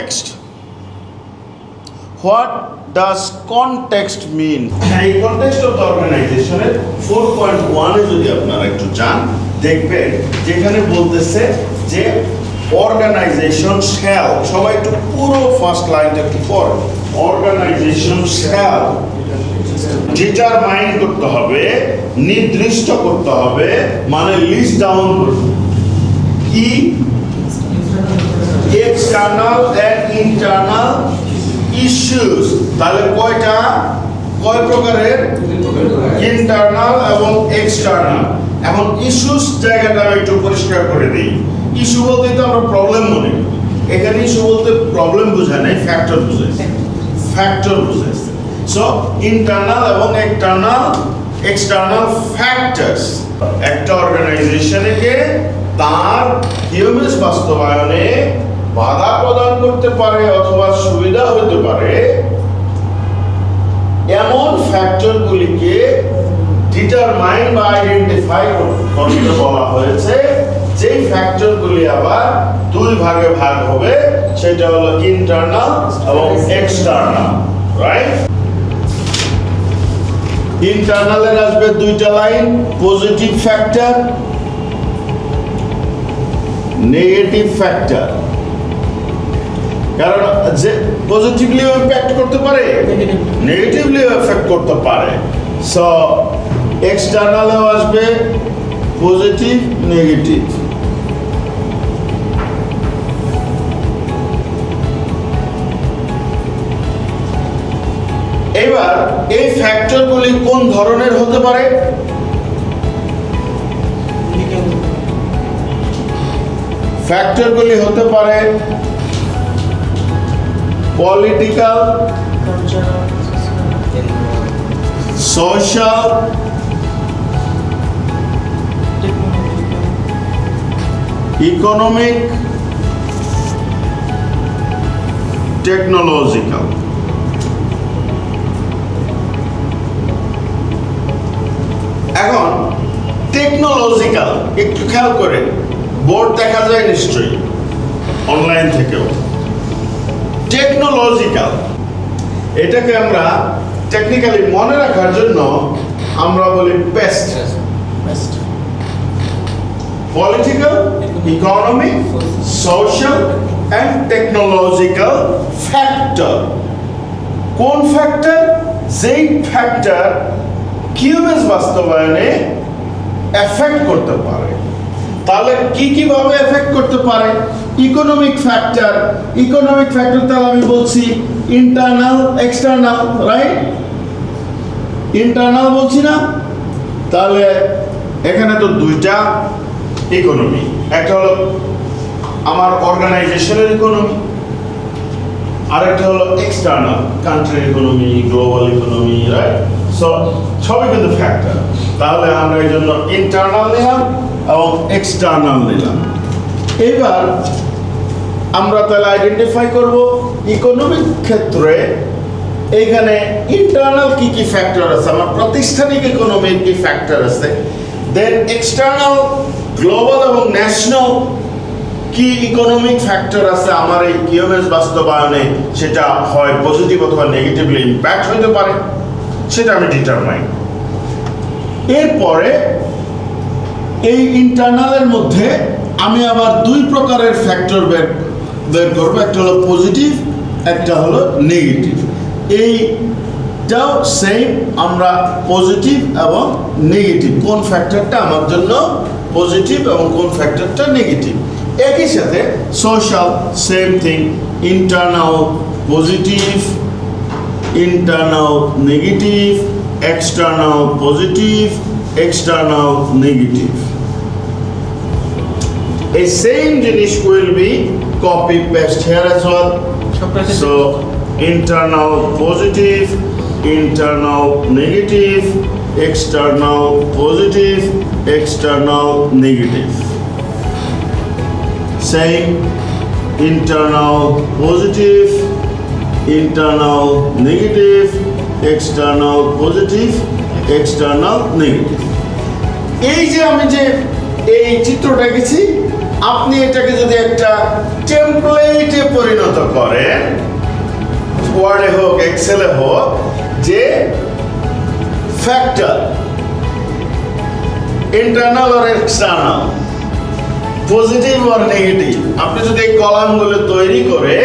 context. What does context mean? এই context of the organization এর 4.1 এ যদি আপনারা একটু যান দেখবেন যেখানে বলতেছে যে organization shall, সবাই একটু পুরো ফার্স্ট লাইনটা একটু পড়। organization shall ডিটারমাইন করতে হবে, নির্দিষ্ট করতে হবে, মানে লিস্ট ডাউন করতে কি এক্সটার্নাল এন্ড ইন্টারনাল ইস্যুস। তাহলে কয় প্রকারের? ইন্টারনাল এবং এক্সটার্নাল। এখন ইস্যুস জায়গাটা আমি একটু পরিষ্কার করে দিই। ইস্যু বলতে তো আমরা প্রবলেম মনে করি, এখানে ইস্যু বলতে প্রবলেম বোঝায় না, ফ্যাক্টর বোঝায়, ফ্যাক্টর বোঝায়। সো ইন্টারনাল এবং এক্সটার্নাল ফ্যাক্টরস একটা অর্গানাইজেশনকে তার কিউএমএস বাস্তবায়নে বাধা প্রদান করতে পারে অথবা সুবিধা হতে পারে এমন ফ্যাক্টরগুলিকে ডিটারমাইন বা আইডেন্টিফাই করতে বলা হয়েছে। যেই ফ্যাক্টরগুলি আবার দুই ভাগে ভাগ হবে, সেটা হলো ইন্টারনাল এবং এক্সটার্নাল, রাইট? ইন্টারনালের আসবে দুইটা line, positive factor, negative factor. কারণ যে পজিটিভলিও ইমপ্যাক্ট করতে পারে, নেগেটিভলিও এফেক্ট করতে পারে। সো এক্সটার্নালেও আসবে পজিটিভ, নেগেটিভ। এবার এই ফ্যাক্টরগুলি কোন ধরনের হতে পারে? ফ্যাক্টরগুলি হতে পারে পলিটিক্যাল, সোশ্যাল, ইকোনমিক, টেকনোলজিক্যাল। এখন টেকনোলজিক্যাল একটু খেয়াল করে, বোর্ড দেখা যায় নিশ্চয়ই অনলাইন থেকেও। টেকনোলজিক্যাল এটাকে আমরা টেকনিক্যালি মনে রাখার জন্য আমরা বলি PEST. Political, economic, social and technological factor. কোন ফ্যাক্টর? যেই ফ্যাক্টর কিউএমএস বাস্তবায়নে এফেক্ট করতে পারে। তাহলে কিভাবে এফেক্ট করতে পারে? Economic factor. ইকোনমিক ফ্যাক্টর তাহলে আমি বলছি ইন্টারনাল, এক্সটার্নাল, রাইট? ইন্টারনাল বলছি না? তাহলে এখানে তো দুইটা ইকোনমি, একটা হলো আমার অর্গানাইজেশনের ইকোনমি, আরেকটা হলো এক্সটার্নাল, কান্ট্রির economy, global economy, right? So সবই কিন্তু ফ্যাক্টর। তাহলে আমরা এই জন্য ইন্টারনাল নিলাম এবং এক্সটার্নাল নিলাম। এবার আমরা তাহলে আইডেন্টিফাই করব ইকোনমিক ক্ষেত্রে এখানে ইন্টারনাল কি ফ্যাক্টর আছে, আমার প্রাতিষ্ঠানিক ইকোনমির কি ফ্যাক্টর আছে, দেন এক্সটার্নাল গ্লোবাল এবং ন্যাশনাল কি ইকোনমিক ফ্যাক্টর আছে আমার এই কিউএমএস বাস্তবায়নে, সেটা হয় পজিটিভ অথবা নেগেটিভলি ইম্প্যাক্ট হতে পারে, সেটা আমি ডিটারমাইন। এরপরে এই ইন্টারনালের মধ্যে আমি আবার দুই প্রকারের ফ্যাক্টর বের করবো, একটা হলো পজিটিভ, একটা হলো নেগেটিভ। এইটাও সেম, আমরা পজিটিভ এবং নেগেটিভ, কোন ফ্যাক্টরটা আমার জন্য পজিটিভ এবং কোন ফ্যাক্টরটা নেগেটিভ। একই সাথে social, same thing, internal positive, internal negative, external positive, external negative. A same জিনিস will be copy paste here as well. So internal positive, internal negative, external positive, external negative. Same internal positive, internal negative, external positive, external negative. এই যে আমি যে এই চিত্রটা গেছি, আপনি এটাকে যদি একটা টেমপ্লেটে পরিণত করেন, ওয়ার্ডে হোক এক্সেলে হোক, যে ফ্যাক্টর ইন্টারনাল আর এক্সটার্নাল, পজিটিভ আর নেগেটিভ, আপনি যদি এই কলামগুলো তৈরি করে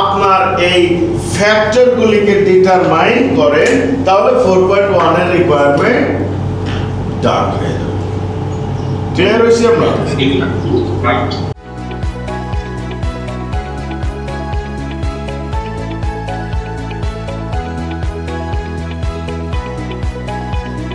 আপনার এই ফ্যাক্টরগুলিকে ডিটারমাইন করেন, তাহলে 4.1 এর রিকোয়ারমেন্ট ডান হয়ে যাবে। ক্লিয়ার হয়েছে আমরা?